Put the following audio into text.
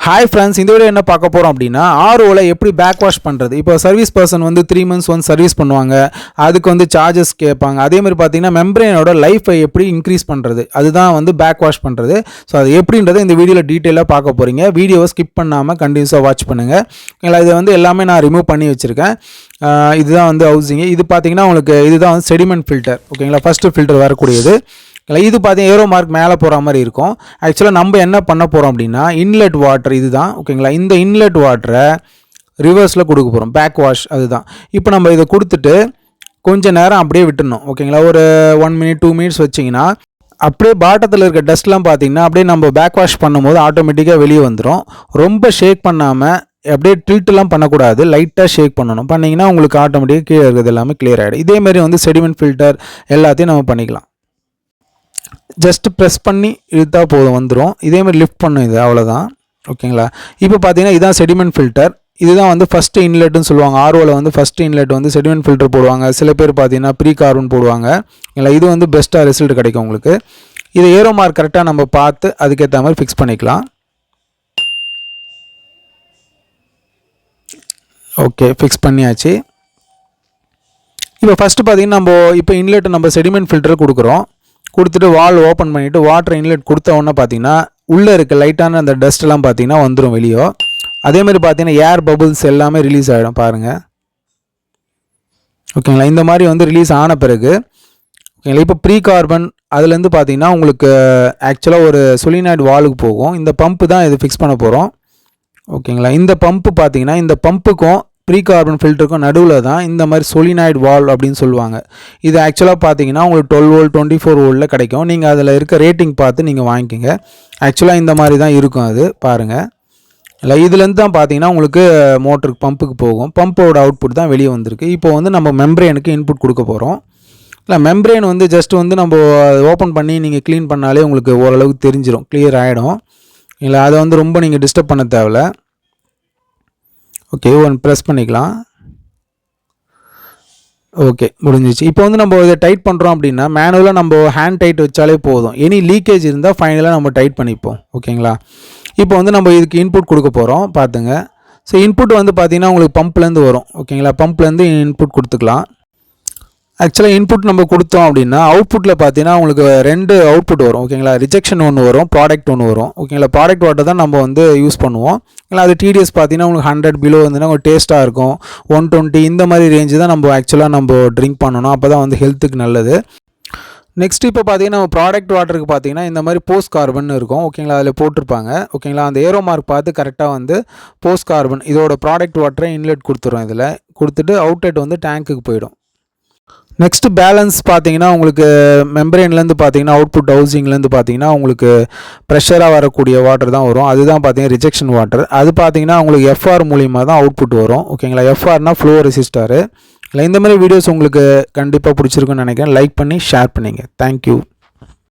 Hi friends, இந்த video என்ன பார்க்க போகிறோம் அப்படின்னா ஆர்ஓவில் எப்படி பேக் வாஷ் பண்ணுறது. இப்போ சர்வீஸ் பர்சன் வந்து 3 months ஒன்ஸ் சர்வீஸ் பண்ணுவாங்க, அதுக்கு வந்து சார்ஜஸ் கேட்பாங்க. அதேமாதிரி பார்த்தீங்கன்னா மெம்பரேனோட லைஃபை எப்படி இன்க்ரீஸ் பண்ணுறது, அதுதான் வந்து பேக் வாஷ் பண்ணுறது. ஸோ அது எப்படின்றத இந்த வீடியோவில் டீட்டெயிலாக பார்க்க போகிறீங்க. வீடியோவை ஸ்கிப் பண்ணாமல் கண்டினியூஸாக வாட்ச் பண்ணுங்கள். இது வந்து எல்லாமே நான் ரிமூவ் பண்ணி வச்சுருக்கேன். இதுதான் வந்து ஹவுசிங்கு. இது பார்த்தீங்கன்னா உங்களுக்கு இதுதான் வந்து செடிமெண்ட் ஃபில்டர். ஓகேங்களா, ஃபஸ்ட்டு ஃபில்டர் வரக்கூடியது. இது பார்த்தீங்கன்னா ஏரோ மார்க் மேலே போகிற மாதிரி இருக்கும். ஆக்சுவலாக நம்ம என்ன பண்ண போகிறோம் அப்படின்னா இன்லெட் வாட்டர் இதுதான். ஓகேங்களா, இந்த இன்லெட் வாட்டரை ரிவர்ஸில் கொடுக்க போகிறோம், பேக் வாஷ் அதுதான். இப்போ நம்ம இதை கொடுத்துட்டு கொஞ்சம் நேரம் அப்படியே விட்டுடணும். ஓகேங்களா, ஒரு 1 minute 2 minutes வச்சிங்கன்னா அப்படியே பாட்டத்தில் இருக்க டஸ்ட்லாம் பார்த்தீங்கன்னா அப்படியே நம்ம பேக் வாஷ் பண்ணும்போது ஆட்டோமேட்டிக்காக வெளியே வந்துடும். ரொம்ப ஷேக் பண்ணாமல் அப்படியே ட்ரீட்டெல்லாம் பண்ணக்கூடாது, லைட்டாக ஷேக் பண்ணணும். பண்ணிங்கன்னா உங்களுக்கு ஆட்டோமேட்டிக்காக கீழே இருக்கிறது எல்லாமே கிளியர் ஆகிடும். இதேமாரி வந்து செடிமெண்ட் ஃபில்டர் எல்லாத்தையும் நம்ம பண்ணிக்கலாம். ஜஸ்ட் ப்ரெஸ் பண்ணி இழுத்தா போதும், வந்துடும். இதேமாதிரி லிஃப்ட் பண்ணும் இது, அவ்வளோதான். ஓகேங்களா, இப்போ பார்த்தீங்கன்னா இதுதான் செடிமெண்ட் ஃபில்டர். இதுதான் வந்து ஃபஸ்ட்டு இன்லெட்னு சொல்லுவாங்க. ஆர்ஓவில் வந்து ஃபஸ்ட்டு இன்லெட் வந்து செடிமெண்ட் ஃபில்டர் போடுவாங்க. சில பேர் பார்த்தீங்கன்னா ப்ரீ கார்பன் போடுவாங்க. இல்லை, இது வந்து பெஸ்ட்டாக ரிசல்ட் கிடைக்கும் உங்களுக்கு. இது ஏரோ மார்க் கரெக்டாக நம்ம பார்த்து அதுக்கேற்ற மாதிரி ஃபிக்ஸ் பண்ணிக்கலாம். ஓகே, ஃபிக்ஸ் பண்ணியாச்சு. இப்போ ஃபஸ்ட்டு பார்த்தீங்கன்னா இப்போ இன்லெட் நம்ம செடிமெண்ட் ஃபில்டர் கொடுத்துட்டு வால் ஓப்பன் பண்ணிவிட்டு வாட்டர் இன்லெட் கொடுத்த உடனே பார்த்தீங்கன்னா உள்ளே இருக்க லைட்டான அந்த டஸ்ட்லாம் பார்த்தீங்கன்னா வந்துடும் வெளியே. அதேமாதிரி பார்த்தீங்கன்னா ஏர் பபுள்ஸ் எல்லாமே ரிலீஸ் ஆகிடும் பாருங்கள். ஓகேங்களா, இந்த மாதிரி வந்து ரிலீஸ் ஆன பிறகு ஓகேங்களா, இப்போ ப்ரீ கார்பன் அதுலேருந்து பார்த்தீங்கன்னா உங்களுக்கு ஆக்சுவலாக ஒரு சொலினாய்டு வாலுக்கு போகும். இந்த பம்பு தான் இது ஃபிக்ஸ் பண்ண போகிறோம். ஓகேங்களா, இந்த பம்பு பார்த்தீங்கன்னா இந்த பம்புக்கும் ப்ரீ கார்பன் ஃபில்டருக்கும் நடுவில் தான் இந்த மாதிரி சொலினாய்டு வால்வ் அப்படின்னு சொல்லுவாங்க. இது ஆக்சுவலாக பார்த்தீங்கன்னா உங்களுக்கு 12 volt 24 voltல கிடைக்கும். நீங்கள் அதில் இருக்க ரேட்டிங் பார்த்து நீங்கள் வாங்கிக்கோங்க. ஆக்சுவலாக இந்த மாதிரி தான் இருக்கும் அது பாருங்கள். இல்லை, இதுலேருந்து தான் பார்த்தீங்கன்னா உங்களுக்கு மோட்டருக்கு பம்புக்கு போகும். பம்போட அவுட்புட் தான் வெளியே வந்திருக்கு. இப்போ வந்து நம்ம மெம்பரேனுக்கு இன்புட் கொடுக்க போகிறோம். இல்லை, மெம்பரேன் வந்து ஜஸ்ட் வந்து நம்ம ஓப்பன் பண்ணி நீங்கள் க்ளீன் பண்ணாலே உங்களுக்கு ஓரளவுக்கு தெரிஞ்சிடும், கிளியர் ஆகிடும். இல்லை, அதை வந்து ரொம்ப நீங்கள் டிஸ்டர்ப் பண்ண தேவையில்ல. ஓகே, ப்ரெஸ் பண்ணிக்கலாம். ஓகே, முடிஞ்சிச்சு. இப்போ வந்து நம்ம இதை டைட் பண்ணுறோம் அப்படின்னா மேனுவலாக நம்ம ஹேண்ட் டைட் வச்சாலே போதும். எனி லீக்கேஜ் இருந்தால் ஃபைனலாக நம்ம டைட் பண்ணிப்போம். ஓகேங்களா, இப்போ வந்து நம்ம இதுக்கு இன்புட் கொடுக்க போகிறோம் பார்த்துங்க. ஸோ இன்புட் வந்து பார்த்திங்கன்னா உங்களுக்கு பம்ப்லேருந்து வரும். ஓகேங்களா, பம்ப்லேருந்து இன்புட் கொடுத்துக்கலாம். ஆக்சுவலாக இன்புட் நம்ம கொடுத்தோம் அப்படின்னா அவுட்புட்டில் பார்த்தீங்கன்னா உங்களுக்கு 2 அவுட்புட் வரும். ஓகேங்களா, ரிஜெக்ஷன் ஒன்று வரும், ப்ராடக்ட் ஒன்று வரும். ஓகேங்களா, ப்ராடக்ட் வாட்டர் தான் நம்ம வந்து யூஸ் பண்ணுவோம். இல்லை, அது டிடிஎஸ் பார்த்தீங்கன்னா உங்களுக்கு 100 பிலோ வந்துன்னா உங்களுக்கு டேஸ்ட்டாக இருக்கும். 120 இந்த மாதிரி ரேஞ்சு தான் நம்ம ஆக்சுவலாக நம்ம ட்ரிங்க் பண்ணணும். அப்போ தான் வந்து ஹெல்த்துக்கு நல்லது. நெக்ஸ்ட் இப்போ பார்த்தீங்கன்னா நம்ம ப்ராடக்ட் வாட்டருக்கு பார்த்தீங்கன்னா இந்த மாதிரி போஸ்ட் கார்பன் இருக்கும். ஓகேங்களா, அதில் போட்டிருப்பாங்க. ஓகேங்களா, அந்த ஏரோ மார்க் பார்த்து கரெக்டாக வந்து போஸ்ட் கார்பன் இதோட ப்ராடக்ட் வாட்டரை இன்லெட் கொடுத்துரும். இதில் கொடுத்துட்டு அவுட்லெட் வந்து டேங்க்குக்கு போயிடும். நெக்ஸ்ட் பேலன்ஸ் பார்த்தீங்கன்னா உங்களுக்கு மெம்பரேன்லேருந்து பார்த்தீங்கன்னா அவுட்புட் ஹவுசிங்லேருந்து பார்த்தீங்கன்னா உங்களுக்கு ப்ரெஷராக வரக்கூடிய வாட்டர் தான் வரும். அதுதான் பார்த்தீங்கன்னா ரிஜெக்ஷன் வாட்டர். அது பார்த்தீங்கன்னா உங்களுக்கு எஃப்ஆர் மூலியமாக தான் அவுட்புட் வரும். ஓகேங்களா, எஃப்ஆர்னா ஃப்ளோ ரெசிஸ்டாரு. இல்லை, இந்த மாதிரி வீடியோஸ் உங்களுக்கு கண்டிப்பாக பிடிச்சிருக்குன்னு நினைக்கிறேன். லைக் பண்ணி ஷேர் பண்ணிங்க. தேங்க்யூ.